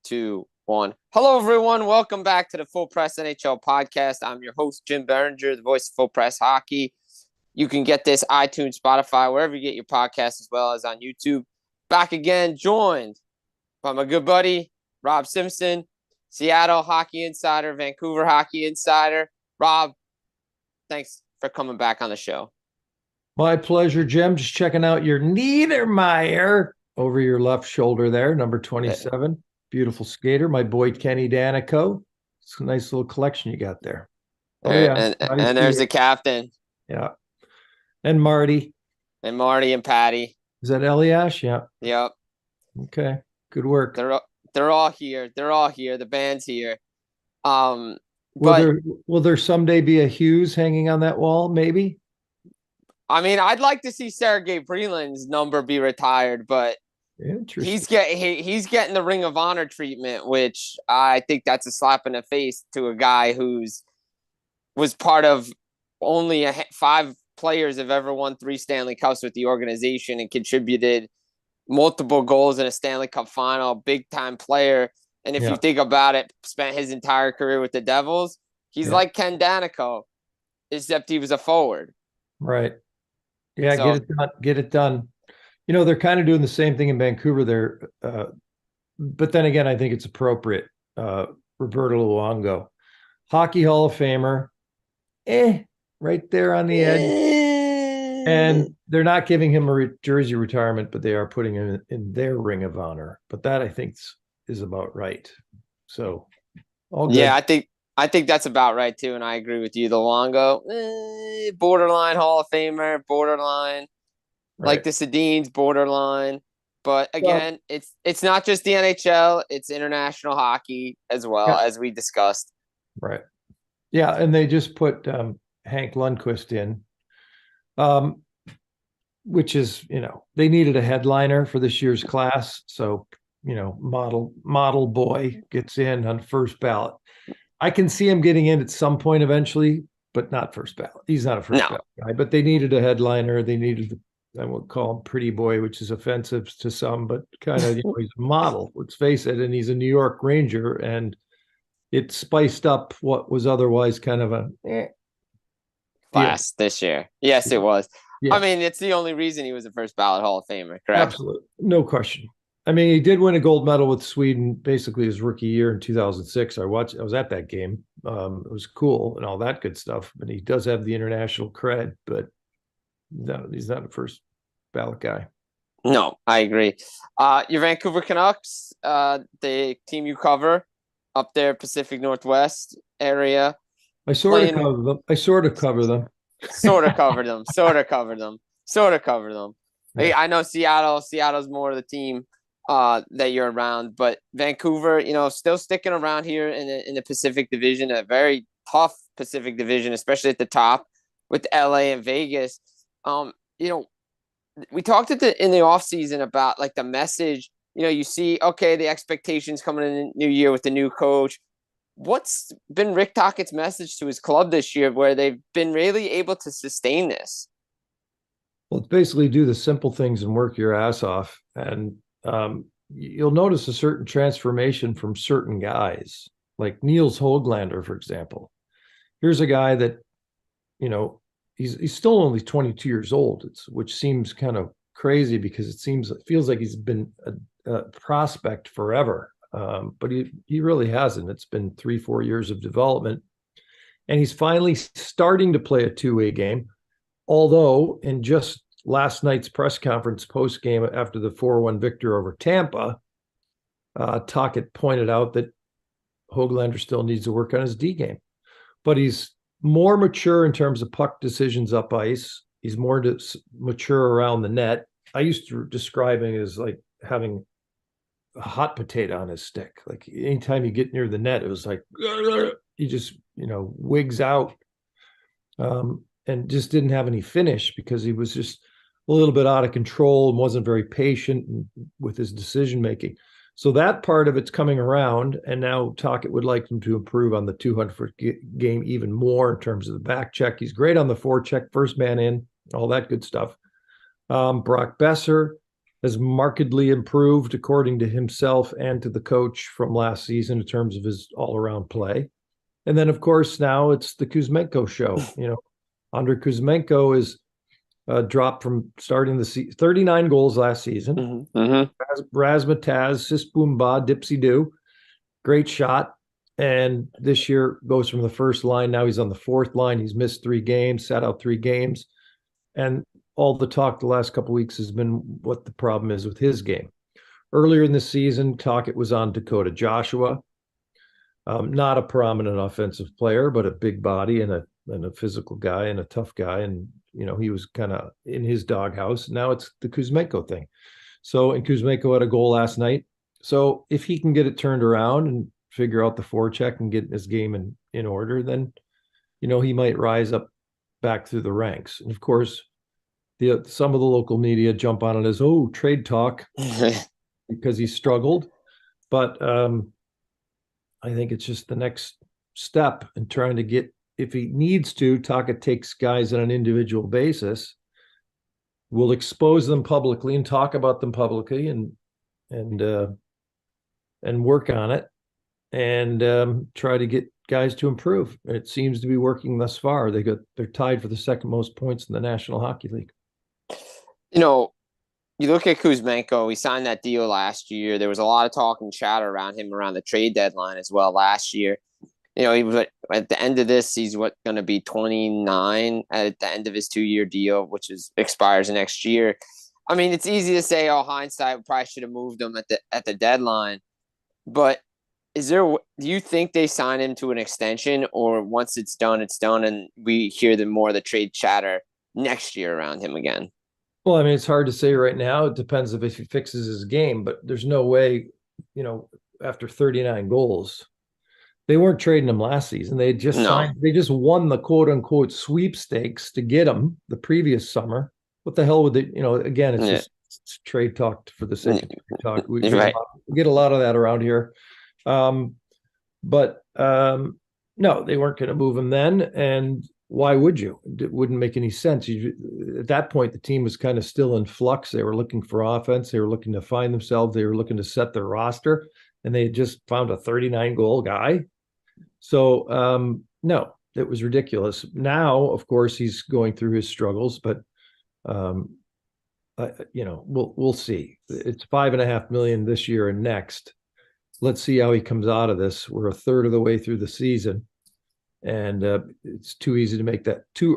2, 1. Hello, everyone. Welcome back to the Full Press NHL podcast. I'm your host, Jim Biringer, the voice of Full Press Hockey. You can get this iTunes, Spotify, wherever you get your podcast, as well as on YouTube. Back again, joined by my good buddy, Rob Simpson, Seattle Hockey Insider, Vancouver Hockey Insider. Rob, thanks for coming back on the show. My pleasure, Jim. Just checking out your Niedermeyer over your left shoulder there, number 27. Beautiful skater. My boy, Kenny Danico. It's a nice little collection you got there. Oh, yeah. And there's the captain. Yeah. And Marty. And Marty and Patty. Is that Eliash? Yeah. Yep. Okay. Good work. They're all here. They're all here. The band's here. Will there someday be a Hughes hanging on that wall? Maybe. I mean, I'd like to see Sergei Breland's number be retired, but he's getting the Ring of Honor treatment, which I think that's a slap in the face to a guy was part of only 5 players have ever won 3 Stanley Cups with the organization and contributed multiple goals in a Stanley Cup final, big time player. And if you think about it, spent his entire career with the Devils. He's like Ken Danico, except he was a forward. Right. Yeah, so, get it done. You know, they're kind of doing the same thing in Vancouver there. But then again, I think it's appropriate. Roberto Luongo, Hockey Hall of Famer, right there on the edge. And they're not giving him a jersey retirement, but they are putting him in their Ring of Honor. But that, I think, is about right. So, all good. Yeah, I think that's about right, too, and I agree with you. The Luongo, borderline Hall of Famer, borderline. Right. Like the Sedins, borderline. But, again, it's not just the NHL. It's international hockey as well, as we discussed. Right. Yeah, and they just put Hank Lundqvist in, which is, they needed a headliner for this year's class. So, model boy gets in on first ballot. I can see him getting in at some point eventually, but not first ballot. He's not a first ballot guy, but they needed a headliner. They needed, I won't call him pretty boy, which is offensive to some, but kind of, he's a model, let's face it. And he's a New York Ranger, and it spiced up what was otherwise kind of a class this year. Yes, it was. Yeah. I mean, it's the only reason he was a first ballot Hall of Famer, correct? Absolutely. No question. I mean, he did win a gold medal with Sweden basically his rookie year in 2006. I was at that game. It was cool and all that good stuff. But he does have the international cred, but no, he's not a first ballot guy. No, I agree. Your Vancouver Canucks, the team you cover up there, Pacific Northwest area. I sort of cover them. Sort of covered them. Yeah. Hey, I know Seattle's more of the team that you're around, but Vancouver, still sticking around here in the Pacific Division, a very tough Pacific Division, especially at the top with LA and Vegas. We talked in the offseason about like the message, you see, okay, the expectations coming in the new year with the new coach. What's been Rick Tocchet's message to his club this year where they've been really able to sustain this? Well, it's basically do the simple things and work your ass off. And you'll notice a certain transformation from certain guys, like Niels Höglander, for example. Here's a guy that, he's still only 22 years old, which seems kind of crazy because it feels like he's been a prospect forever. But he really hasn't. It's been 3-4 years of development. And he's finally starting to play a two-way game. Although in just last night's press conference post-game after the 4-1 victory over Tampa, Tocchet pointed out that Höglander still needs to work on his D game. But he's more mature in terms of puck decisions up ice. He's more mature around the net. I used to describe him as like having a hot potato on his stick. Like anytime you get near the net, it was like he just, wigs out. And just didn't have any finish because he was just a little bit out of control and wasn't very patient with his decision making. So that part of it's coming around, and now Tocchet would like him to improve on the 200-foot game even more in terms of the back check. He's great on the forecheck, first man in, all that good stuff. Brock Besser, has markedly improved according to himself and to the coach from last season in terms of his all-around play. And then, of course, now it's the Kuzmenko show. Andrei Kuzmenko is dropped from starting the season, 39 goals last season. Mm-hmm. Mm-hmm. Razzmatazz, sis boom ba, dipsy do. Great shot. And this year goes from the first line. Now he's on the fourth line. He's missed 3 games, sat out 3 games. And all the talk the last couple of weeks has been what the problem is with his game. Earlier in the season, it was on Dakota Joshua. Not a prominent offensive player, but a big body and a physical guy and a tough guy. And, he was kind of in his doghouse. Now it's the Kuzmenko thing. And Kuzmenko had a goal last night. So if he can get it turned around and figure out the forecheck and get his game in order, then, he might rise up back through the ranks. And of course, some of the local media jump on it as, trade talk because he struggled. But I think it's just the next step in trying to get, if he needs to, Taka takes guys on an individual basis, will expose them publicly and talk about them publicly and work on it and try to get guys to improve. It seems to be working thus far. They're tied for the second most points in the National Hockey League. You look at Kuzmenko, he signed that deal last year. There was a lot of talk and chatter around him around the trade deadline as well last year. He was at the end of this, he's going to be 29 at the end of his 2-year deal, which expires next year. I mean, it's easy to say, hindsight, we probably should have moved him at the deadline. But do you think they sign him to an extension, or once it's done, and we hear more of the trade chatter next year around him again? Well, I mean, it's hard to say right now. It depends if he fixes his game, but there's no way, after 39 goals, they weren't trading him last season. They just signed, they just won the quote unquote sweepstakes to get him the previous summer. What the hell would they, again, it's just trade talk for the sake of trade talk. We get a lot of that around here. But no, they weren't going to move him then. And why would you? It wouldn't make any sense. At that point, the team was kind of still in flux. They were looking for offense. They were looking to find themselves. They were looking to set their roster, and they had just found a 39-goal guy. So, no, it was ridiculous. Now, of course, he's going through his struggles, but, we'll see. It's $5.5 million this year and next. Let's see how he comes out of this. We're a third of the way through the season. And it's too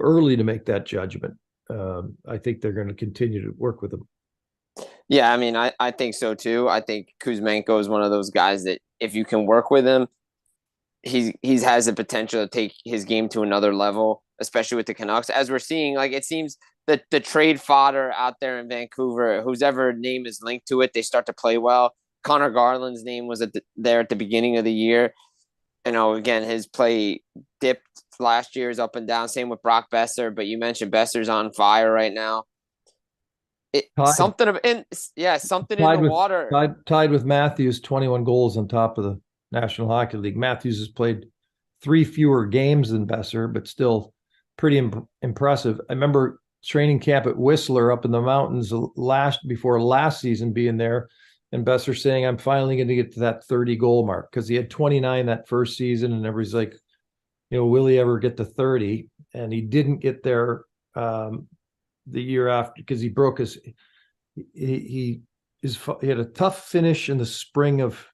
early to make that judgment. I think they're going to continue to work with him. Yeah, I mean, I think so too. I think Kuzmenko is one of those guys that if you can work with him, he has the potential to take his game to another level, especially with the Canucks. As we're seeing, like it seems that the trade fodder out there in Vancouver, whose ever name is linked to it, they start to play well. Connor Garland's name was there at the beginning of the year. Again, his play dipped last year, is up and down. Same with Brock Besser, but you mentioned Besser's on fire right now. Something in the water. Tied with Matthews, 21 goals on top of the National Hockey League. Matthews has played 3 fewer games than Besser, but still pretty impressive. I remember training camp at Whistler up in the mountains before last season being there, and Besser saying, I'm finally going to get to that 30-goal mark, because he had 29 that first season, and everybody's like, will he ever get to 30? And he didn't get there the year after, because he broke his he had a tough finish in the spring of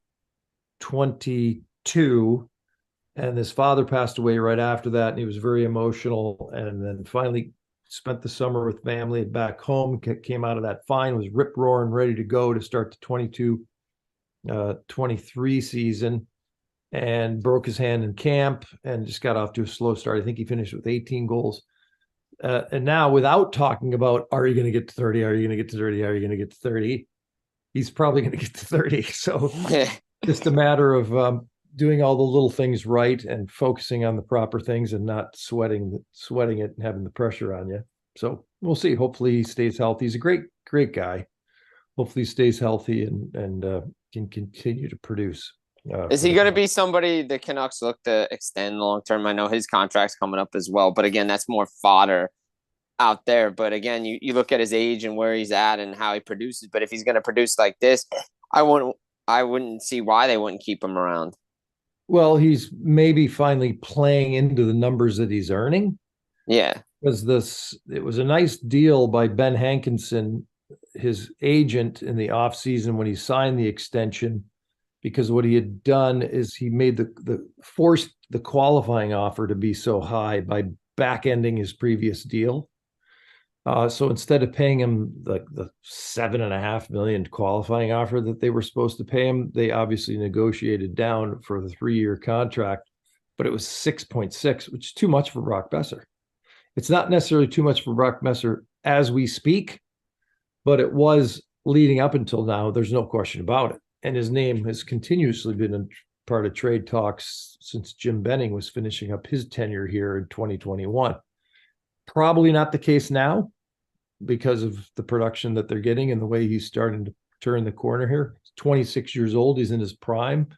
22, and his father passed away right after that, and he was very emotional, and then finally spent the summer with family back home, came out of that fine, was rip roaring, ready to go to start the 22-23 season, and broke his hand in camp and just got off to a slow start. I think he finished with 18 goals. And now, without talking about, are you going to get to 30? Are you going to get to 30? Are you going to get to 30? He's probably going to get to 30. So just a matter of doing all the little things right and focusing on the proper things and not sweating it and having the pressure on you. So we'll see. Hopefully he stays healthy. He's a great, great guy. Hopefully he stays healthy and can continue to produce. Is he going to be somebody the Canucks look to extend long term? I know his contract's coming up as well, but again, that's more fodder. out there. But again, you look at his age and where he's at and how he produces. But if he's going to produce like this, I wouldn't see why they wouldn't keep him around. Well, he's maybe finally playing into the numbers that he's earning. Yeah. Because it was a nice deal by Ben Hankinson, his agent, in the offseason when he signed the extension, because what he had done is he made the forced the qualifying offer to be so high by back ending his previous deal. So instead of paying him the $7.5 million qualifying offer that they were supposed to pay him, they obviously negotiated down for the 3-year contract, but it was 6.6, which is too much for Brock Besser. It's not necessarily too much for Brock Besser as we speak, but it was leading up until now. There's no question about it. And his name has continuously been a part of trade talks since Jim Benning was finishing up his tenure here in 2021. Probably not the case now because of the production that they're getting and the way he's starting to turn the corner here. He's 26 years old. He's in his prime.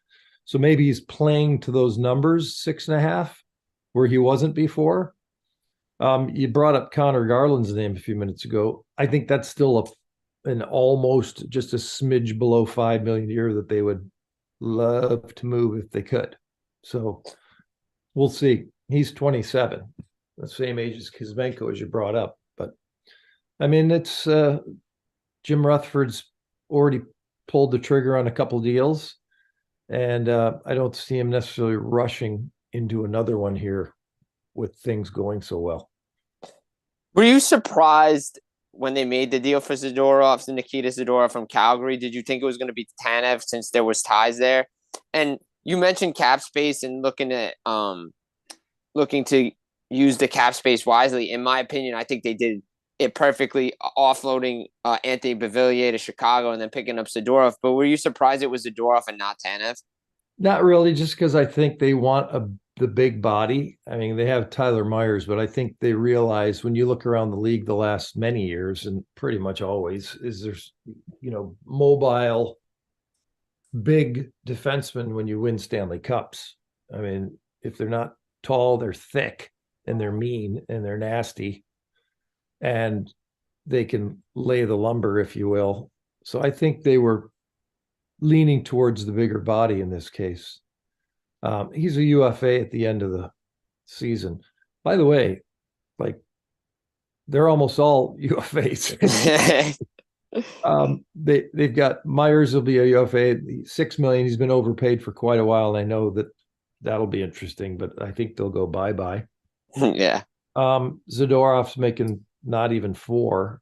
So maybe he's playing to those numbers, 6.5, where he wasn't before. You brought up Connor Garland's name a few minutes ago. I think that's still an almost just a smidge below $5 million a year that they would love to move if they could. So we'll see. He's 27, the same age as Kuzmenko, as you brought up. But I mean, it's Jim Rutherford's already pulled the trigger on a couple deals, and I don't see him necessarily rushing into another one here with things going so well. Were you surprised when they made the deal for Zadorov and Nikita Zadorov from Calgary? Did you think it was going to be Tanev since there was ties there? And you mentioned cap space and looking to use the cap space wisely. In my opinion, I think they did it perfectly, offloading Anthony Beauvillier to Chicago and then picking up Zadorov. But were you surprised it was Zadorov and not Tanev? Not really, just because I think they want the big body. I mean, they have Tyler Myers, but I think they realize when you look around the league the last many years, and pretty much always, is there's, mobile, big defensemen when you win Stanley Cups. I mean, if they're not tall, they're thick and they're mean and they're nasty and they can lay the lumber, if you will. So I think they were leaning towards the bigger body in this case. He's a UFA at the end of the season. By the way, they're almost all UFAs. They've got Myers will be a UFA, $6 million. He's been overpaid for quite a while. And I know that'll be interesting, but I think they'll go bye-bye. Yeah. Zadorov's making not even 4.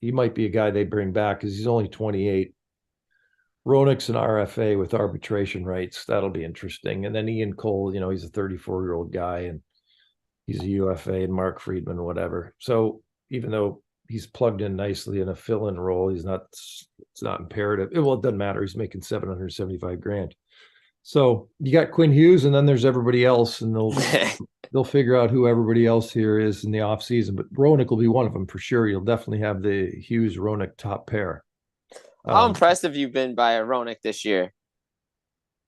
He might be a guy they bring back because he's only 28. Roenick's an RFA with arbitration rights. That'll be interesting. And then Ian Cole, he's a 34-year-old guy and he's a UFA, and Mark Friedman, whatever. So even though he's plugged in nicely in a fill-in role, it's not imperative. Well, it doesn't matter. He's making $775,000. So you got Quinn Hughes, and then there's everybody else, and they'll figure out who everybody else here is in the offseason. But Roenick will be one of them for sure. You'll definitely have the Hughes-Roenick top pair. How impressed have you been by Roenick this year?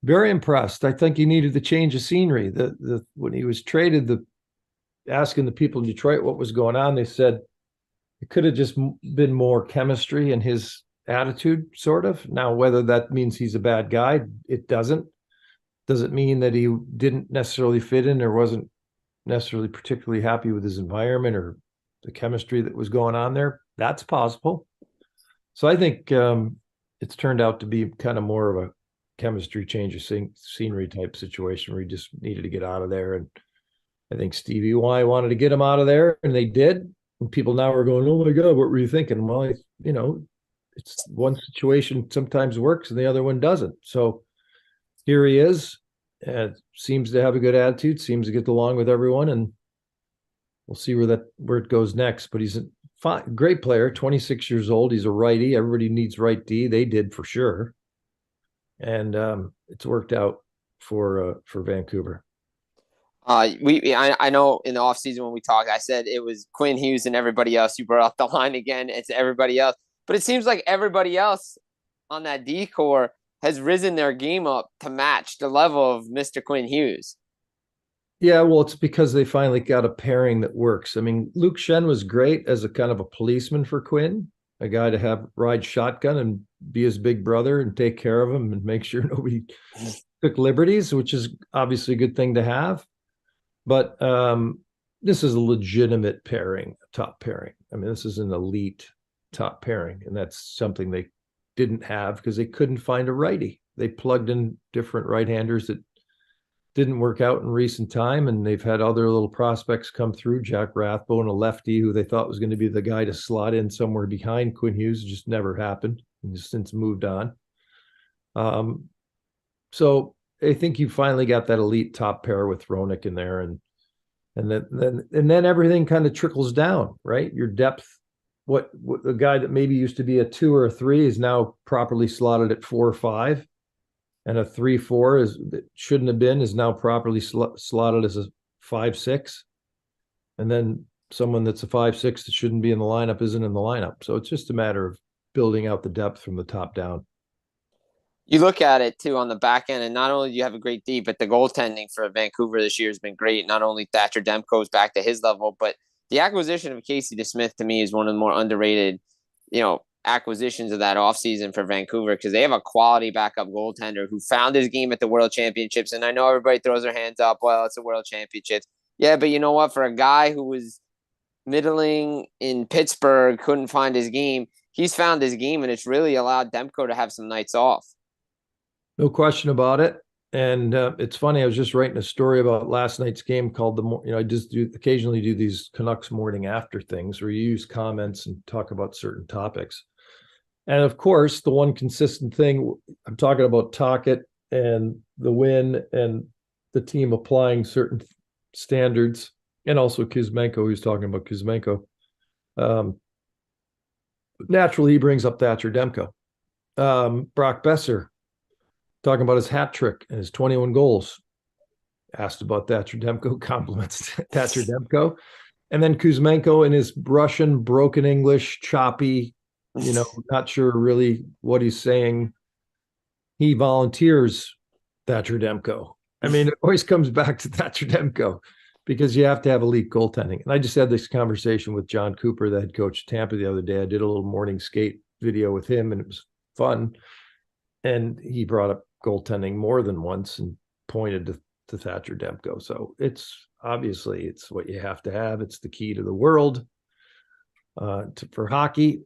Very impressed. I think he needed the change of scenery. When he was traded, asking the people in Detroit what was going on, they said it could have just been more chemistry and his attitude, sort of. Now, whether that means he's a bad guy, it doesn't. Does it mean that he didn't necessarily fit in or wasn't necessarily particularly happy with his environment or the chemistry that was going on there? That's possible. So I think it's turned out to be kind of more of a chemistry change of scenery type situation where he just needed to get out of there. And I think Stevie Y wanted to get him out of there, and they did. And people now are going, "Oh my God, what were you thinking?" Well, it's one situation sometimes works and the other one doesn't. So here he is, and seems to have a good attitude, seems to get along with everyone, and we'll see where it goes next. But he's a great player, 26 years old. He's a righty. Everybody needs right D. They did for sure, and it's worked out for Vancouver. I know in the offseason when we talked, I said it was Quinn Hughes and everybody else. You brought up the line again. It's everybody else. But it seems like everybody else on that D core has risen their game up to match the level of Mr. Quinn Hughes. Yeah, well, it's because they finally got a pairing that works. I mean, Luke Shen was great as a kind of a policeman for Quinn, a guy to have ride shotgun and be his big brother and take care of him and make sure nobody took liberties, which is obviously a good thing to have. But this is a legitimate pairing, top pairing. I mean, this is an elite top pairing, and that's something they didn't have because they couldn't find a righty. They plugged in different right-handers that didn't work out in recent time, and they've had other little prospects come through. Jack Rathbone, a lefty who they thought was going to be the guy to slot in somewhere behind Quinn Hughes, just never happened. He's since moved on. So I think you finally got that elite top pair with Roenick in there, and then everything kind of trickles down, right? Your depth, what the guy that maybe used to be a 2 or a 3 is now properly slotted at 4 or 5, and a 3-4 is that shouldn't have been is now properly slotted as a 5-6, and then someone that's a 5-6 that shouldn't be in the lineup isn't in the lineup. So it's just a matter of building out the depth from the top down. You look at it too on the back end, and not only do you have a great D, but the goaltending for Vancouver this year has been great. Not only Thatcher Demko's back to his level, but the acquisition of Casey DeSmith to me is one of the more underrated, acquisitions of that offseason for Vancouver, because they have a quality backup goaltender who found his game at the World Championships. And I know everybody throws their hands up, well, it's the World Championships. Yeah, but you know what? For a guy who was middling in Pittsburgh, couldn't find his game, he's found his game, and it's really allowed Demko to have some nights off. No question about it. And it's funny, I was just writing a story about last night's game called I just occasionally do these Canucks morning after things where you use comments and talk about certain topics. And of course, the one consistent thing, I'm talking about Tocchet and the win and the team applying certain standards, and also Kuzmenko. He was talking about Kuzmenko. Naturally, he brings up Thatcher Demko. Brock Besser, talking about his hat trick and his 21 goals. Asked about Thatcher Demko, compliments Thatcher Demko. And then Kuzmenko in his Russian, broken English, choppy, not sure really what he's saying. He volunteers Thatcher Demko. I mean, it always comes back to Thatcher Demko because you have to have elite goaltending. And I just had this conversation with John Cooper, the head coach of Tampa, the other day. I did a little morning skate video with him, and it was fun. And he brought up goaltending more than once and pointed to Thatcher Demko. So it's what you have to have. It's the key to the world for hockey.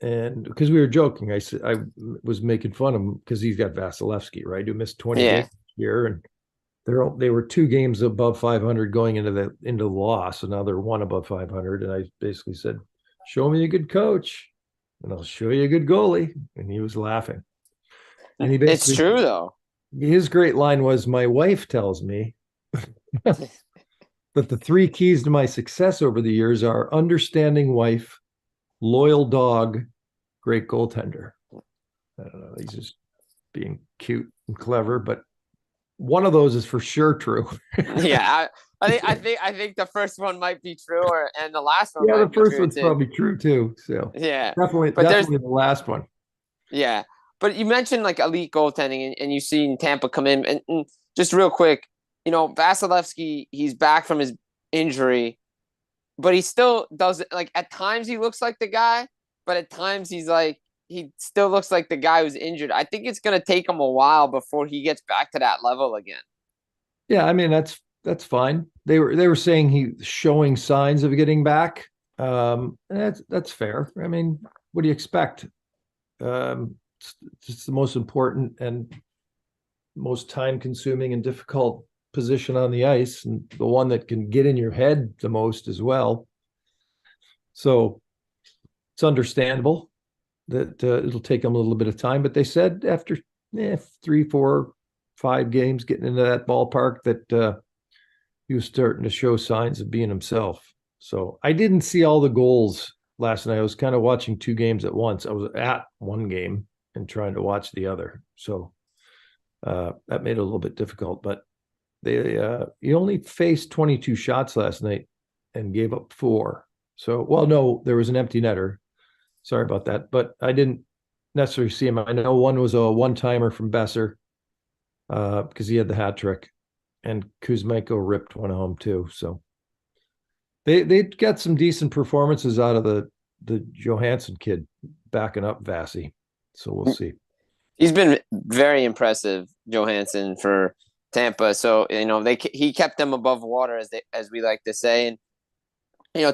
And because we were joking, I said I was making fun of him because he's got Vasilevsky, right, who missed 20 games this year, and they were 2 games above 500 going into the loss, and now they're 1 above 500. And I basically said, "Show me a good coach, and I'll show you a good goalie." And he was laughing. And it's true, though. His great line was, "My wife tells me that the 3 keys to my success over the years are understanding wife, loyal dog, great goaltender." I don't know. He's just being cute and clever, but one of those is for sure true. Yeah, I think the first one might be true, and the last one. Yeah, might the first be one's too. Probably true too. So yeah, definitely the last one. Yeah, but you mentioned like elite goaltending, and you've seen Tampa come in, and just real quick, Vasilevsky, he's back from his injury, but he still does like at times he looks like the guy, but at times he still looks like the guy who's injured. I think it's going to take him a while before he gets back to that level again. Yeah, I mean that's fine. They were saying he's showing signs of getting back. That's fair. I mean, what do you expect? It's the most important and most time-consuming and difficult position on the ice, and the one that can get in your head the most as well. So it's understandable that it'll take them a little bit of time, but they said after 3, 4, 5 games getting into that ballpark that he was starting to show signs of being himself. So I didn't see all the goals last night. I was kind of watching 2 games at once. I was at one game and trying to watch the other. So that made it a little bit difficult, but he only faced 22 shots last night and gave up 4. So, well, no, there was an empty netter. Sorry about that, but I didn't necessarily see him. I know one was a one-timer from Besser because he had the hat trick, and Kuzmenko ripped one home too. So they got some decent performances out of the Johansson kid backing up Vasi. So we'll see. He's been very impressive, Johansson, for Tampa. So he kept them above water, as we like to say. And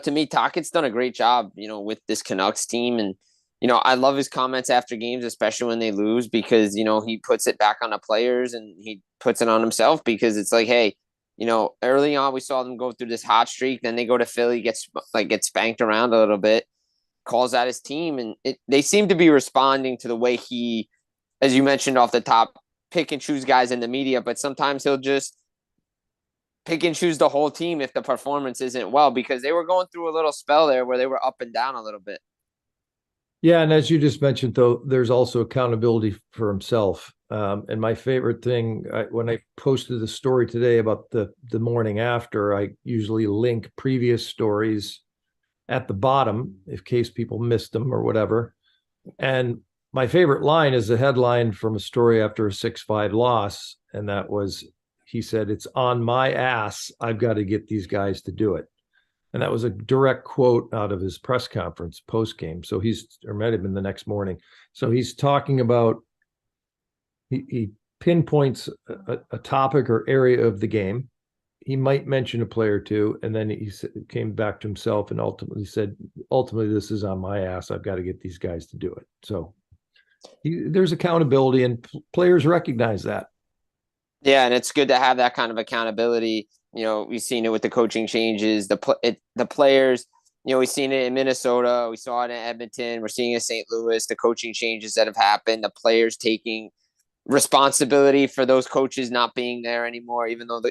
to me, Tockett's done a great job, with this Canucks team. And I love his comments after games, especially when they lose, because he puts it back on the players and he puts it on himself, because it's like, hey, early on we saw them go through this hot streak, then they go to Philly, get spanked around a little bit, calls out his team, and they seem to be responding to the way he, as you mentioned off the top, pick and choose guys in the media, but sometimes he'll just pick and choose the whole team if the performance isn't well, because they were going through a little spell there where they were up and down a little bit. Yeah, and as you just mentioned, though, there's also accountability for himself. And my favorite thing, when I posted the story today about the morning after, I usually link previous stories at the bottom in case people missed them or whatever. And my favorite line is the headline from a story after a 6-5 loss. And that was, he said, "It's on my ass. I've got to get these guys to do it." And that was a direct quote out of his press conference post game. So or might have been the next morning. So he's talking about, he pinpoints a topic or area of the game. He might mention a player or two, and then he came back to himself and ultimately said, "Ultimately, this is on my ass. I've got to get these guys to do it." So there's accountability, and players recognize that. Yeah, and it's good to have that kind of accountability. We've seen it with the coaching changes, the players. We've seen it in Minnesota. We saw it in Edmonton. We're seeing it in St. Louis, the coaching changes that have happened, the players taking responsibility for those coaches not being there anymore, even though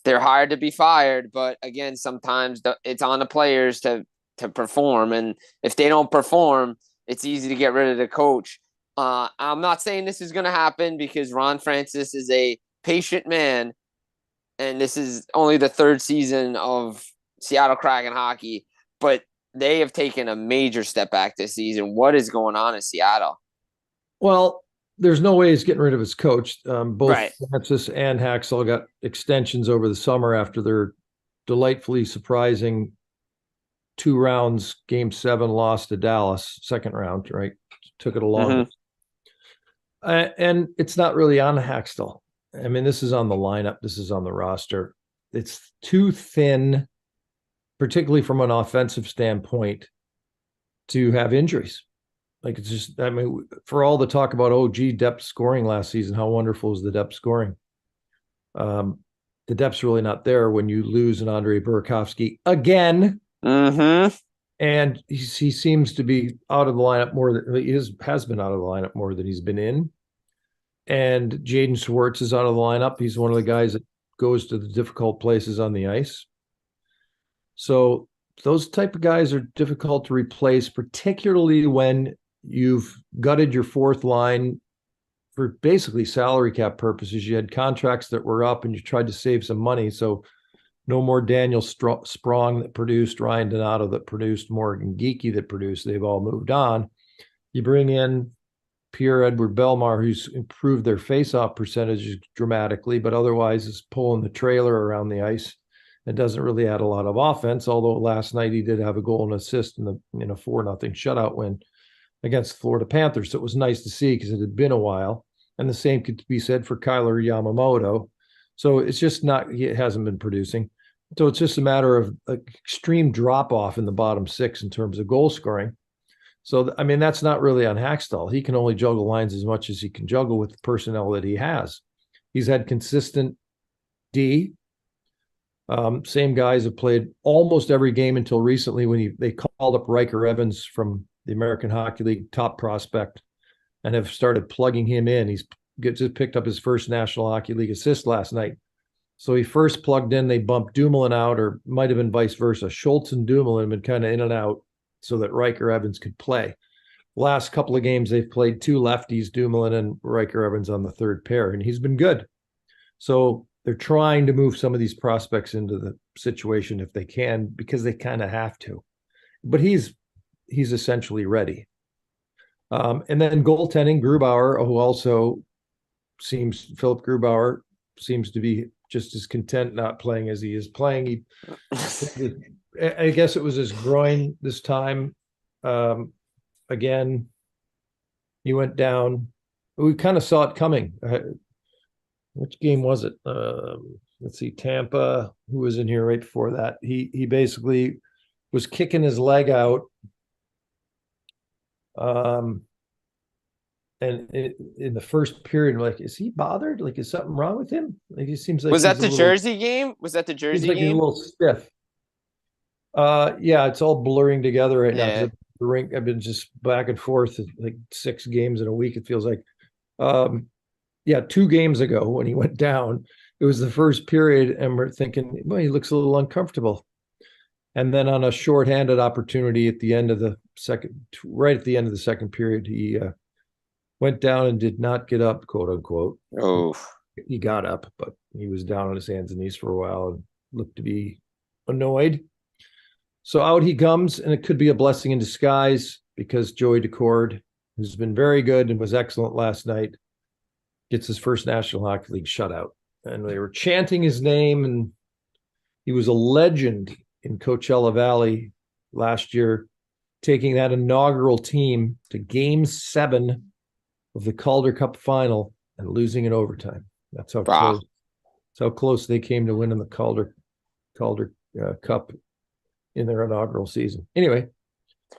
they're hired to be fired. But again, sometimes it's on the players to perform, and if they don't perform, it's easy to get rid of the coach. I'm not saying this is going to happen, because Ron Francis is a patient man, and this is only the third season of Seattle Kraken hockey, but they have taken a major step back this season. What is going on in Seattle? Well, there's no way he's getting rid of his coach. Both Right. Francis and Haxall got extensions over the summer after their delightfully surprising 2 rounds, Game 7 loss to Dallas, second round, right? Took it along. And it's not really on Haxtell. I mean, this is on the lineup. This is on the roster. It's too thin, particularly from an offensive standpoint, to have injuries. Like, it's just, I mean, for all the talk about, oh, gee, depth scoring last season, how wonderful is the depth scoring? The depth's really not there when you lose an Andre Burakovsky again. And he seems to be out of the lineup more than he has been out of the lineup more than he's been in. And Jaden Schwartz is out of the lineup. He's one of the guys that goes to the difficult places on the ice. So those type of guys are difficult to replace, particularly when you've gutted your fourth line for basically salary cap purposes. You had contracts that were up and you tried to save some money. So no more Daniel Sprong that produced, Ryan Donato that produced, Morgan Geekie that produced. They've all moved on. You bring in Pierre-Edouard Bellemare, who's improved their face-off percentages dramatically, but otherwise is pulling the trailer around the ice and doesn't really add a lot of offense, although last night he did have a goal and assist in a 4-0 shutout win against the Florida Panthers. So it was nice to see, because it had been a while. And the same could be said for Kyler Yamamoto. So it's just not, he hasn't been producing. So it's just a matter of an extreme drop-off in the bottom 6 in terms of goal scoring. So, I mean, that's not really on Haxtell. He can only juggle lines as much as he can juggle with the personnel that he has. He's had consistent D. Same guys have played almost every game until recently when they called up Riker Evans from the American Hockey League, top prospect, and have started plugging him in. He's just picked up his first National Hockey League assist last night. So he first plugged in, they bumped Dumoulin out, or might have been vice versa. Schultz and Dumoulin have been kind of in and out so that Riker Evans could play. Last couple of games, they've played 2 lefties, Dumoulin and Riker Evans on the third pair, and he's been good. So they're trying to move some of these prospects into the situation if they can, because they kind of have to. But he's essentially ready. And then goaltending, Grubauer, who also Philip Grubauer seems to be just as content not playing as he is playing. I guess it was his groin this time. Again, he went down. We kind of saw it coming. Which game was it? Let's see, Tampa, who was in here right before that. He basically was kicking his leg out. And in the first period, like, is he bothered? Like, is something wrong with him? Like, he seems like was that the Jersey game? Was that the Jersey like game? He's a little stiff. Yeah, it's all blurring together right now. I've been just back and forth like 6 games in a week. It feels like, 2 games ago when he went down, it was the first period, and we're thinking, well, he looks a little uncomfortable. And then on a shorthanded opportunity at the end of the second period, he went down and did not get up, quote unquote. Oh, he got up, but he was down on his hands and knees for a while and looked to be annoyed. So out he comes, and it could be a blessing in disguise because Joey Decord, who's been very good and was excellent last night, gets his first National Hockey League shutout. And they were chanting his name, and he was a legend in Coachella Valley last year, taking that inaugural team to Game 7 of the Calder Cup final and losing in overtime. That's how close. That's how close they came to winning the Calder Cup in their inaugural season. Anyway,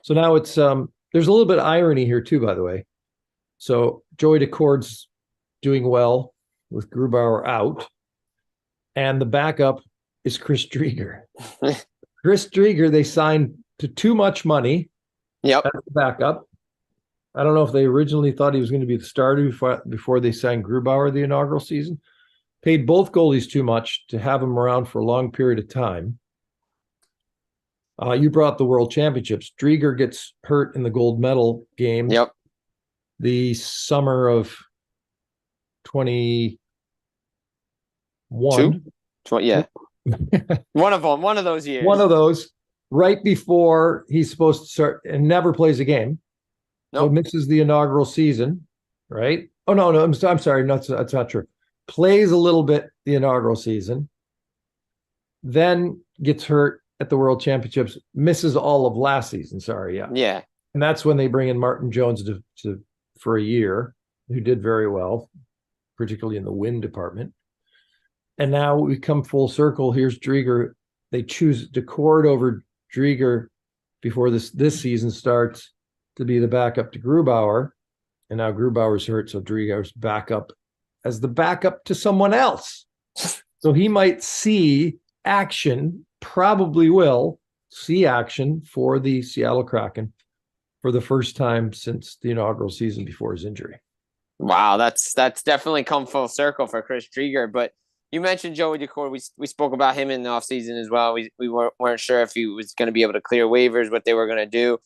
so now it's there's a little bit of irony here too, by the way. So Joey Decord's doing well with Grubauer out, and the backup is Chris Drieger. Chris Drieger, they signed to too much money. Yep. As the backup. I don't know if they originally thought he was going to be the starter before they signed Grubauer the inaugural season. Paid both goalies too much to have him around for a long period of time. You brought up the World Championships. Drieger gets hurt in the gold medal game. Yep. The summer of 21. Yeah. One of those years. One of those, right before he's supposed to start, and never plays a game. Nope. So misses the inaugural season, right? Oh, no, I'm sorry. No, that's not true. Plays a little bit the inaugural season, then gets hurt at the World Championships, misses all of last season. Sorry, yeah. Yeah. And that's when they bring in Martin Jones for a year, who did very well, particularly in the win department. And now we come full circle. Here's Drieger. They choose Decord over Drieger before this season starts to be the backup to Grubauer. And now Grubauer's hurt, so Drieger's backup as the backup to someone else. So he might see action, probably will see action for the Seattle Kraken for the first time since the inaugural season before his injury. Wow, that's definitely come full circle for Chris Drieger. But you mentioned Joey Decord. We spoke about him in the offseason as well. We weren't sure if he was going to be able to clear waivers, what they were going to do.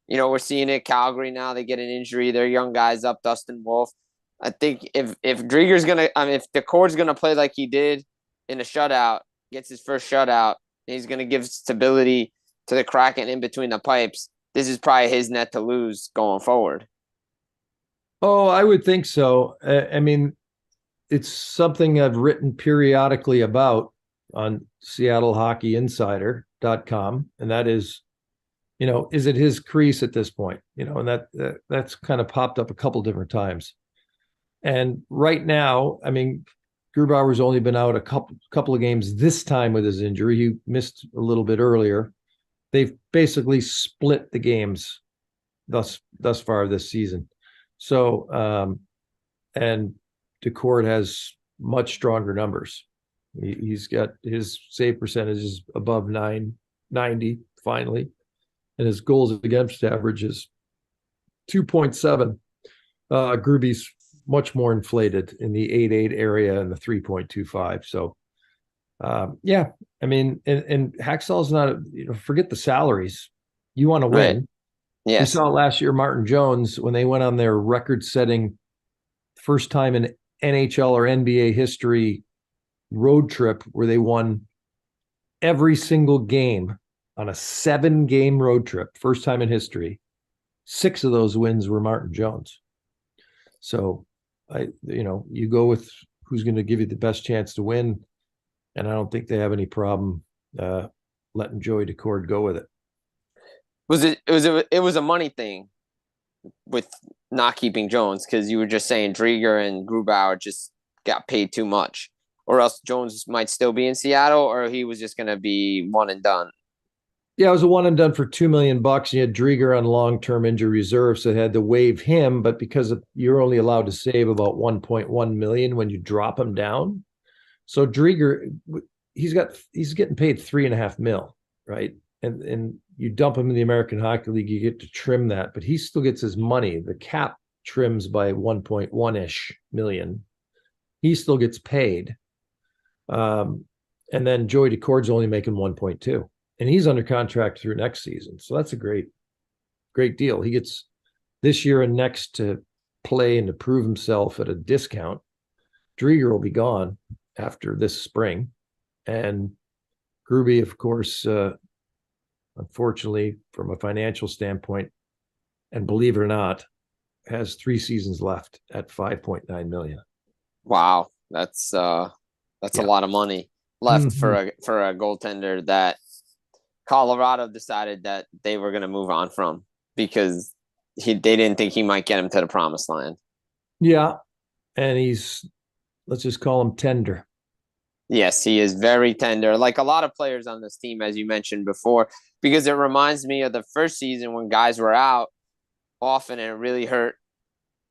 You know, we're seeing it. Calgary now, they get an injury. Their young guys up, Dustin Wolf. I think if Drieger's going to, if Decord's going to play like he did in a shutout, gets his first shutout, he's going to give stability to the Kraken in between the pipes. This is probably his net to lose going forward. Oh, I would think so. I mean, it's something I've written periodically about on SeattleHockeyInsider.com, and that is, you know, is it his crease at this point? You know, and that's kind of popped up a couple different times. And right now, I mean, Grubauer's only been out a couple of games this time with his injury. He missed a little bit earlier. They've basically split the games thus far this season. So, and Decord has much stronger numbers. He's got his save percentages above 990 finally, and his goals against average is 2.7. Gruby's much more inflated in the 8.8 area and the 3.25. So, yeah, I mean, and Hacksahl's not, forget the salaries. You want to win. Right. Yes. We saw last year Martin Jones when they went on their record-setting first time in NHL or NBA history road trip where they won every single game on a 7-game road trip, first time in history. 6 of those wins were Martin Jones. So, you go with who's going to give you the best chance to win. and I don't think they have any problem letting Joey Decord go with it. It was a money thing with not keeping Jones, because you were just saying Drieger and Grubauer just got paid too much, or else Jones might still be in Seattle, or he was just going to be one and done. Yeah, it was a one and done for $2 million. You had Drieger on long-term injury reserve, so they had to waive him. But because you're only allowed to save about 1.1 million when you drop him down, so Drieger, he's getting paid $3.5 million, right? And you dump him in the American Hockey League, you get to trim that, but he still gets his money. The cap trims by 1.1-ish million. He still gets paid. And then Joey Decord's only making 1.2, and he's under contract through next season. So that's a great deal. He gets this year and next to play and to prove himself at a discount. Drieger will be gone after this spring. And Gruby, of course, unfortunately, from a financial standpoint, and believe it or not, has 3 seasons left at 5.9 million. Wow, that's a lot of money left for a goaltender that Colorado decided that they were going to move on from, because they didn't think he might get him to the promised land. Yeah, and he's, let's just call him tender. Yes, he is very tender, like a lot of players on this team, as you mentioned before, because it reminds me of the first season when guys were out often, and it really hurt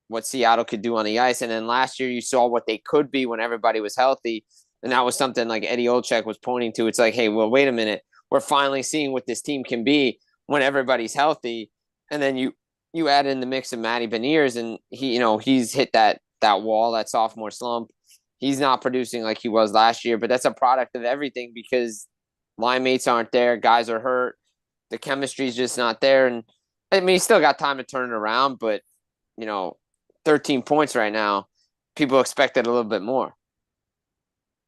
what Seattle could do on the ice. And then last year you saw what they could be when everybody was healthy. And that was something like Eddie Olczyk was pointing to. It's like, hey, well, wait a minute. We're finally seeing what this team can be when everybody's healthy. And then you add in the mix of Matty Beniers, and he's hit that wall, that sophomore slump. He's not producing like he was last year, but that's a product of everything, because line mates aren't there. Guys are hurt. The chemistry is just not there. And I mean, he's still got time to turn it around, but 13 points right now, people expected a little bit more.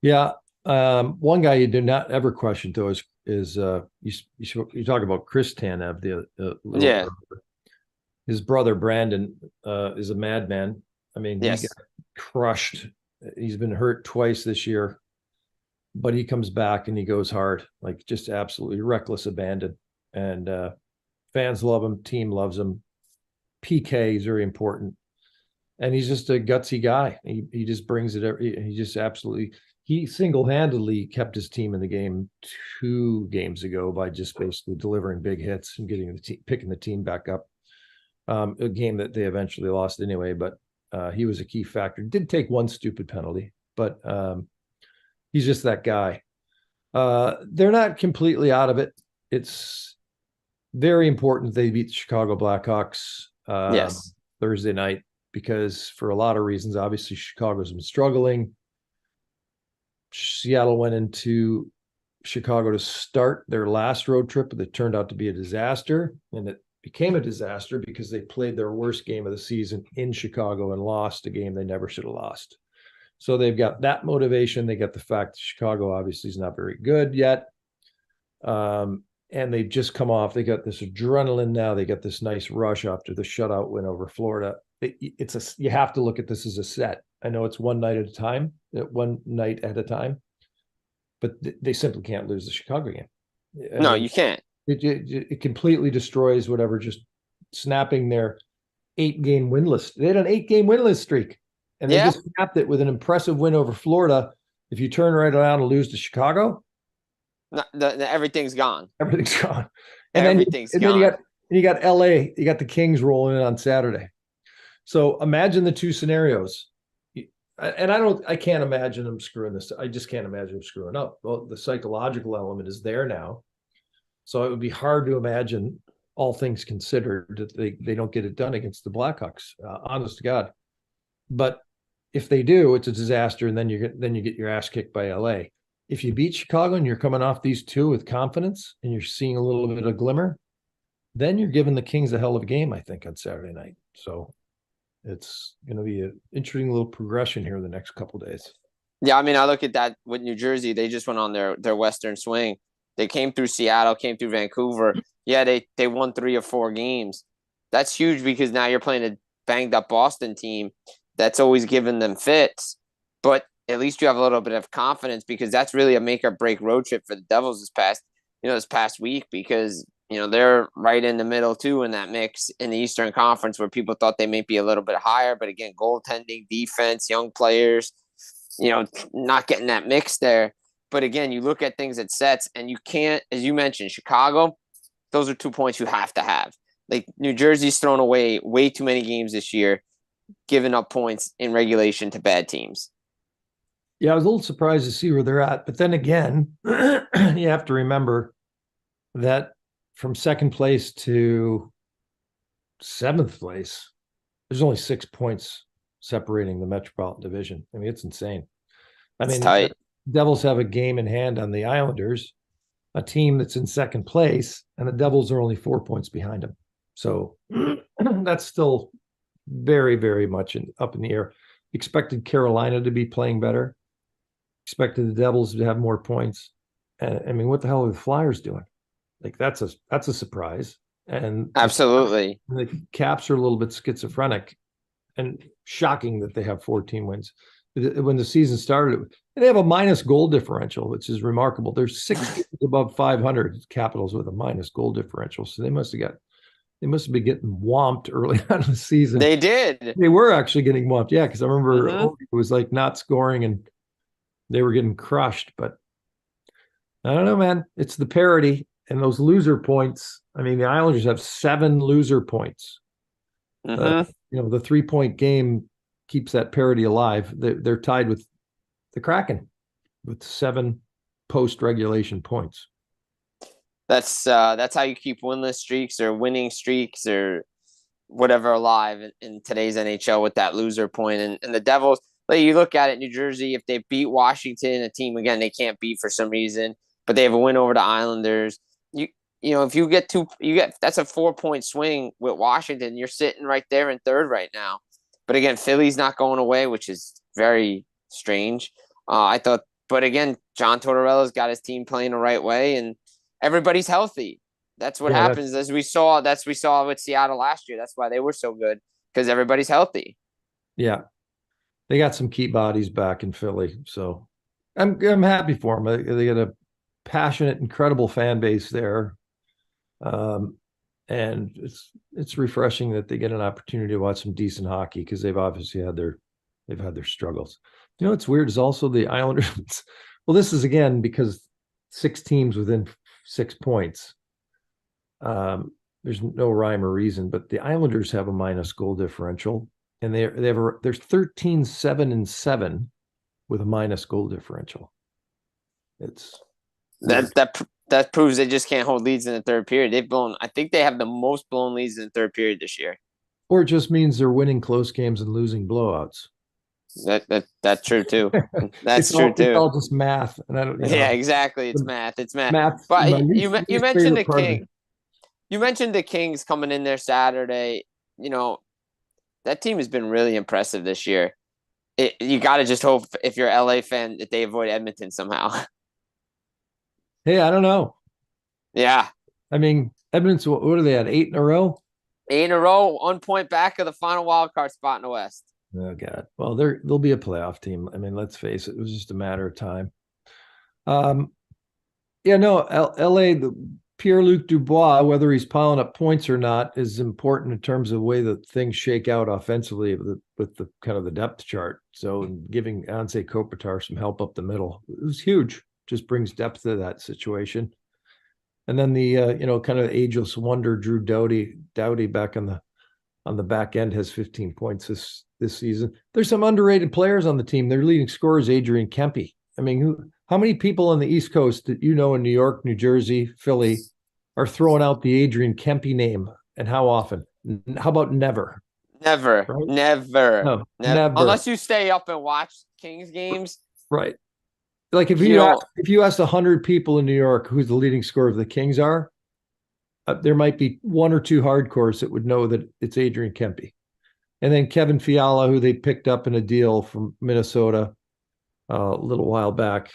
Yeah. One guy you do not ever question, though, is you talk about Chris Tanev, the yeah. brother. His brother Brandon is a madman. I mean, he got crushed. He's been hurt twice this year, but he comes back and he goes hard, like just absolutely reckless abandon. And fans love him, team loves him. PK is very important, and he's just a gutsy guy. He just brings it. He single-handedly kept his team in the game 2 games ago by just basically delivering big hits and picking the team back up. A game that they eventually lost anyway, but he was a key factor. Did take one stupid penalty, but he's just that guy. They're not completely out of it. It's very important they beat the Chicago Blackhawks Thursday night, because for a lot of reasons, obviously Chicago's been struggling. Seattle went into Chicago to start their last road trip, but it turned out to be a disaster, and it became a disaster because they played their worst game of the season in Chicago and lost a game they never should have lost. So they've got that motivation. They got the fact that Chicago obviously is not very good yet. And they've just come off. They got this adrenaline now. They got this nice rush after the shutout win over Florida. You have to look at this as a set. I know it's one night at a time, but they simply can't lose the Chicago game. You can't. It completely destroys whatever, just snapping their 8-game winless. They had an 8-game winless streak, and they just snapped it with an impressive win over Florida. If you turn right around and lose to Chicago, everything's gone. Everything's gone. And everything's gone. Then you got LA. You got the Kings rolling in on Saturday. So imagine the 2 scenarios. And I can't imagine them screwing this. I just can't imagine them screwing up. Well, the psychological element is there now. So it would be hard to imagine, all things considered, that they don't get it done against the Blackhawks. Honest to God. But if they do, it's a disaster, and then you get your ass kicked by LA. If you beat Chicago and you're coming off these 2 with confidence and you're seeing a little bit of glimmer, then you're giving the Kings a hell of a game, I think, on Saturday night. So it's going to be an interesting little progression here the next couple of days. Yeah, I mean, I look at that with New Jersey. They just went on their Western swing. They came through Seattle, came through Vancouver. Yeah, they won 3 or 4 games. That's huge, because now you're playing a banged-up Boston team that's always given them fits. But at least you have a little bit of confidence, because that's really a make or break road trip for the Devils this past week, because they're right in the middle too in that mix in the Eastern Conference, where people thought they may be a little bit higher, but again, goaltending, defense, young players, not getting that mix there. But again, you look at things at sets, and you can't, as you mentioned, Chicago, those are 2 points you have to have. Like, New Jersey's thrown away way too many games this year, giving up points in regulation to bad teams. Yeah, I was a little surprised to see where they're at. But then again, you have to remember that from second place to seventh place, there's only 6 points separating the Metropolitan Division. I mean, it's insane. It's tight. Devils have a game in hand on the Islanders, a team that's in second place, and the Devils are only 4 points behind them. So that's still very, very much up in the air. Expected Carolina to be playing better. Expected the Devils to have more points. And I mean, what the hell are the Flyers doing? Like, that's a surprise. And absolutely, the Caps are a little bit schizophrenic, and shocking that they have 14 wins. When the season started, they have a minus goal differential, which is remarkable. There's 6 above 500 Capitals with a minus goal differential. So they must have been getting whomped early on in the season. They did. They were actually getting whomped. Yeah, because I remember it was like not scoring and they were getting crushed. But I don't know, man. It's the parity and those loser points. I mean, the Islanders have 7 loser points. The 3-point game keeps that parity alive. They're tied with the Kraken with 7 post-regulation points. That's how you keep winless streaks or winning streaks or whatever alive in today's NHL, with that loser point. And the Devils, like, you look at it, New Jersey, if they beat Washington, a team, again, they can't beat for some reason, but they have a win over the Islanders. If you get that's a 4-point swing with Washington. You're sitting right there in third right now. But again, Philly's not going away, which is very strange. I thought, but again, John Tortorella's got his team playing the right way, and everybody's healthy. That's what happens, as we saw with Seattle last year. That's why they were so good, because everybody's healthy. Yeah, they got some key bodies back in Philly, so I'm happy for them. They got a passionate, incredible fan base there. And it's refreshing that they get an opportunity to watch some decent hockey, because they've obviously had their struggles. What's weird is also the Islanders. Well, this is again because 6 teams within 6 points. There's no rhyme or reason, but the Islanders have a minus goal differential, and there's 13, 7, and 7 with a minus goal differential. It's that proves they just can't hold leads in the third period. I think they have the most blown leads in the third period this year. Or it just means they're winning close games and losing blowouts. That's true too. That's true too. It's all just math, and I don't. Yeah, exactly. It's math. It's math. Math. But you mentioned the King. You mentioned the Kings coming in there Saturday. That team has been really impressive this year. You got to just hope, if you're an LA fan, that they avoid Edmonton somehow. Hey, I don't know. Yeah. I mean, Edmonton, what are they at? 8 in a row? 8 in a row, 1 point back of the final wild card spot in the West. Oh, God. Well, they'll be a playoff team. I mean, let's face it. It was just a matter of time. LA, Pierre-Luc Dubois, whether he's piling up points or not, is important in terms of the way that things shake out offensively with the kind of the depth chart. So giving Anze Kopitar some help up the middle, it was huge. Just brings depth to that situation. And then the kind of ageless wonder Drew Doughty back on the back end has 15 points this season. There's some underrated players on the team. Their leading scorer is Adrian Kempe. I mean, how many people on the East Coast that in New York, New Jersey, Philly are throwing out the Adrian Kempe name, and how often? How about never? Never, right? Never. Never. Unless you stay up and watch Kings games. Right. Like if you asked 100 people in New York who the leading scorer of the Kings are, there might be 1 or 2 hardcores that would know that it's Adrian Kempe. And then Kevin Fiala, who they picked up in a deal from Minnesota a little while back,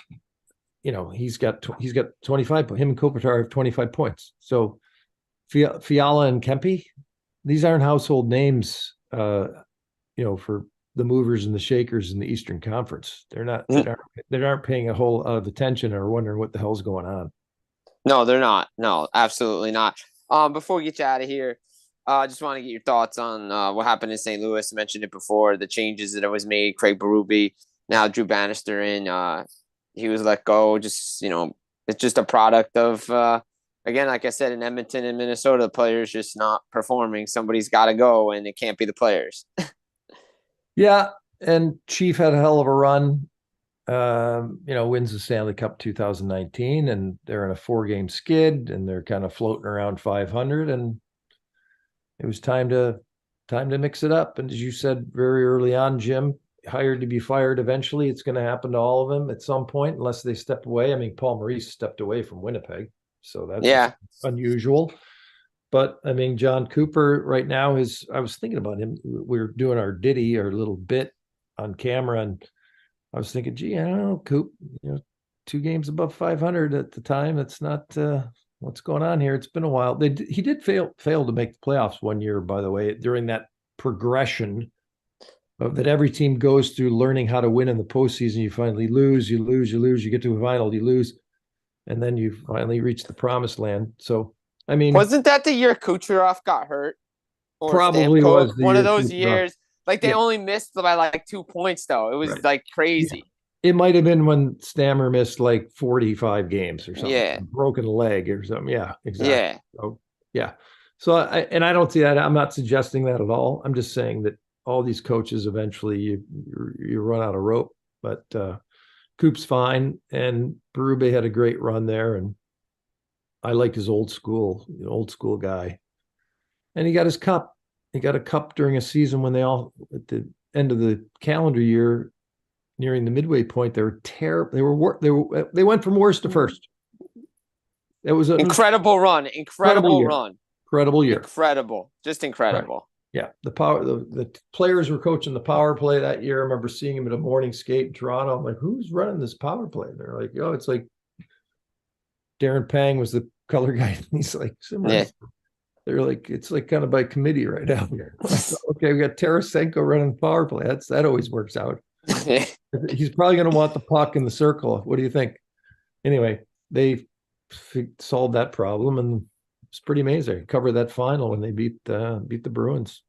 he's got 25. Him and Kopitar have 25 points. So Fiala and Kempe, these aren't household names, for the movers and the shakers in the Eastern Conference. They aren't paying a whole lot of attention or wondering what the hell's going on. No, they're not. No, absolutely not. Before we get you out of here, I just want to get your thoughts on what happened in St. Louis. I mentioned it before, the changes that was made. Craig Berube, now Drew Bannister in. He was let go. Just, it's just a product of, again, like I said, in Edmonton and Minnesota, the players just not performing. Somebody's got to go, and it can't be the players. Yeah, and Chief had a hell of a run. Wins the Stanley Cup 2019, and they're in a 4-game skid, and they're kind of floating around 500, and it was time to mix it up. And as you said very early on, Jim, hired to be fired eventually. It's going to happen to all of them at some point, unless they step away. I mean, Paul Maurice stepped away from Winnipeg, so that's unusual. But I mean, John Cooper right now I was thinking about him. We were doing our little bit on camera, and I was thinking, gee, I don't know, Coop, 2 games above 500 at the time. It's not what's going on here. It's been a while. He did fail to make the playoffs one year, by the way, during that progression that every team goes through, learning how to win in the postseason. You finally lose, you get to a final, you lose, and then you finally reach the promised land. So, I mean, wasn't that the year Kucherov got hurt? Or probably Stamkos? Was one of those years. Like they only missed by like 2 points, though. It was like crazy. Yeah. It might have been when Stammer missed like 45 games or something. Yeah. Broken leg or something. Yeah, exactly. Yeah. So, yeah. So I don't see that. I'm not suggesting that at all. I'm just saying that all these coaches eventually you run out of rope. But Coop's fine, and Berube had a great run there, and I liked his old school guy. And he got his cup. He got a cup during a season when they all, at the end of the calendar year, nearing the midway point, they were terrible. They went from worst to first. It was an incredible run. Incredible run. Incredible year. Incredible. Just incredible. Right. Yeah. The players were coaching the power play that year. I remember seeing him at a morning skate in Toronto. I'm like, who's running this power play? And they're like, oh, it's like Darren Pang was the color guy. And he's like, yeah. They're like, it's like kind of by committee right now. Okay, we got Tarasenko running the power play. That always works out. He's probably going to want the puck in the circle. What do you think? Anyway, they solved that problem, and it's pretty amazing. Covered that final when they beat the Bruins.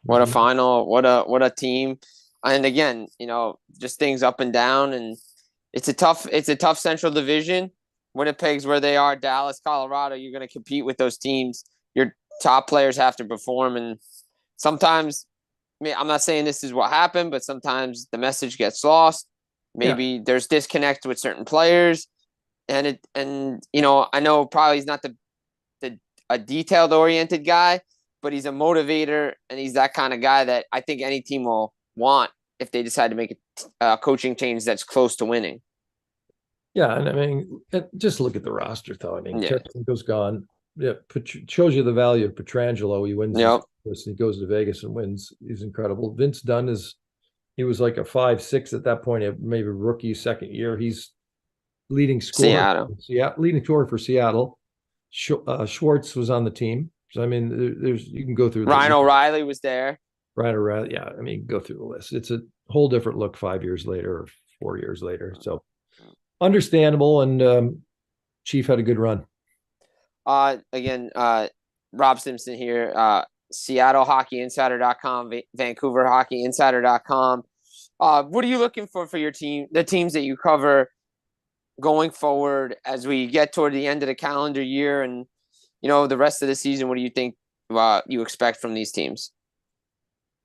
What a final! What a team! And again, just things up and down, and it's a tough Central Division. Winnipeg's where they are. Dallas, Colorado. You're going to compete with those teams. Your top players have to perform, and sometimes, I'm not saying this is what happened, but sometimes the message gets lost. Maybe there's disconnect with certain players, and I know probably he's not a detailed oriented guy, but he's a motivator, and he's that kind of guy that I think any team will want if they decide to make a coaching change that's close to winning. Yeah, and I mean, just look at the roster, though. I mean, Tarasenko's gone. Yeah, shows you the value of Pietrangelo. He wins. Yep. He goes to Vegas and wins. He's incredible. Vince Dunn he was like a 5-6 at that point, maybe rookie second year. He's leading scorer. Leading scorer for Seattle. Schwartz was on the team. So I mean, you can go through. Ryan O'Reilly was there. Ryan O'Reilly, yeah. I mean, go through the list. It's a whole different look 5 years later or 4 years later. So understandable, and Chief had a good run. Again, Rob Simpson here, SeattleHockeyInsider.com, VancouverHockeyInsider.com. What are you looking for your team, the teams that you cover going forward as we get toward the end of the calendar year and, the rest of the season? What do you think you expect from these teams?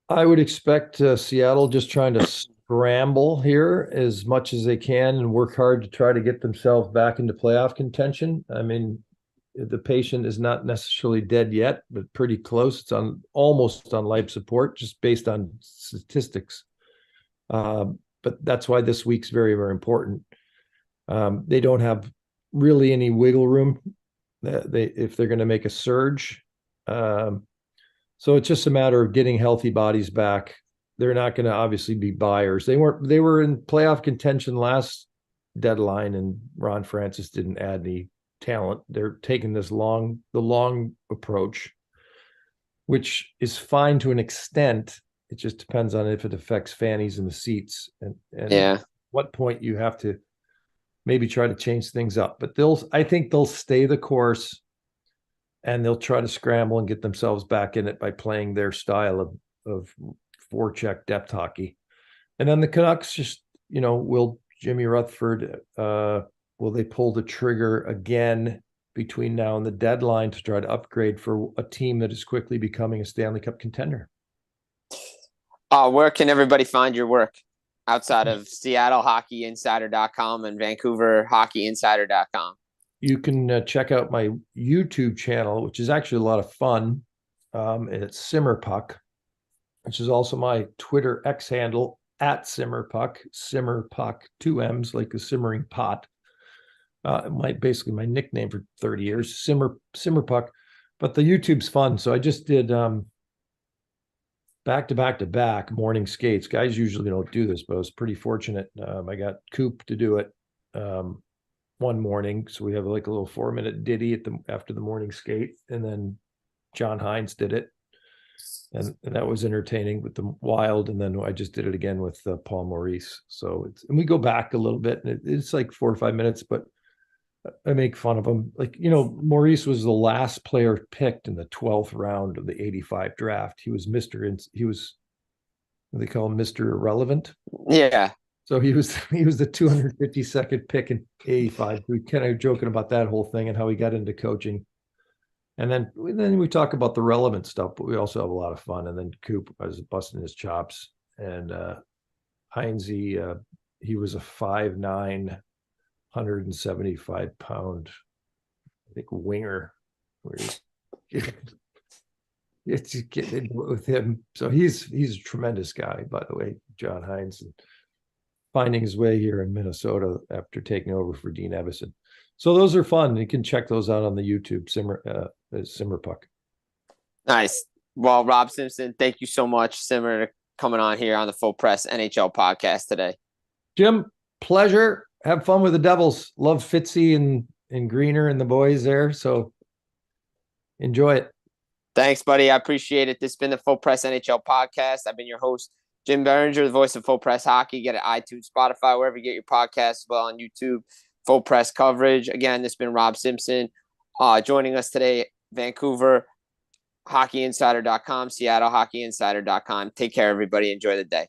I would expect Seattle just trying to scramble here as much as they can and work hard to try to get themselves back into playoff contention. I mean, the patient is not necessarily dead yet, but pretty close. It's almost on life support, just based on statistics. But that's why this week's very, very important. They don't have really any wiggle room if they're going to make a surge. So it's just a matter of getting healthy bodies back. They're not going to obviously be buyers. They were in playoff contention last deadline, and Ron Francis didn't add any talent. They're taking the long approach, which is fine to an extent, It just depends on if it affects fannies in the seats and Yeah. what point you have to maybe try to change things up. But I think they'll stay the course and they'll try to scramble and get themselves back in it by playing their style of forecheck depth hockey. And then the Canucks just, will Jimmy Rutherford, will they pull the trigger again between now and the deadline to try to upgrade for a team that is quickly becoming a Stanley Cup contender? Where can everybody find your work outside of SeattleHockeyInsider.com and VancouverHockeyInsider.com? You can check out my YouTube channel, which is actually a lot of fun. And it's Simmerpuck, which is also my Twitter X handle at Simmerpuck, Simmerpuck, 2 M's, like a simmering pot. Basically my nickname for 30 years, Simmerpuck. But the YouTube's fun. So I just did back morning skates. Guys usually don't do this, but I was pretty fortunate. I got Coop to do it one morning. So we have like a little 4-minute ditty after the morning skate. And then John Hines did it. And that was entertaining with the Wild. And then I just did it again with Paul Maurice. So and we go back a little bit, and it's like 4 or 5 minutes, but I make fun of him. Like, Maurice was the last player picked in the 12th round of the 85 draft. He was what they call him, Mr. Irrelevant. Yeah. So he was the 252nd pick in 85. We kind of joking about that whole thing and how he got into coaching. And then we talk about the relevant stuff, but we also have a lot of fun. And then Coop was busting his chops. And Heinze, he was a 5'9", 175-pound, I think, winger. It's getting with him. So he's a tremendous guy, by the way, John Hines, and finding his way here in Minnesota after taking over for Dean Evison. So those are fun. You can check those out on the YouTube, Simmerpuck. Nice. Well, Rob Simpson, thank you so much, Simmer, coming on here on the Full Press NHL podcast today. Jim, pleasure. Have fun with the Devils. Love Fitzy and Greener and the boys there. So enjoy it. Thanks, buddy. I appreciate it. This has been the Full Press NHL podcast. I've been your host, Jim Biringer, the voice of Full Press Hockey. Get it iTunes, Spotify, wherever you get your podcasts, as well on YouTube. Full Press coverage. Again, this has been Rob Simpson joining us today. Vancouver HockeyInsider.com, SeattleHockeyInsider.com. Take care, everybody. Enjoy the day.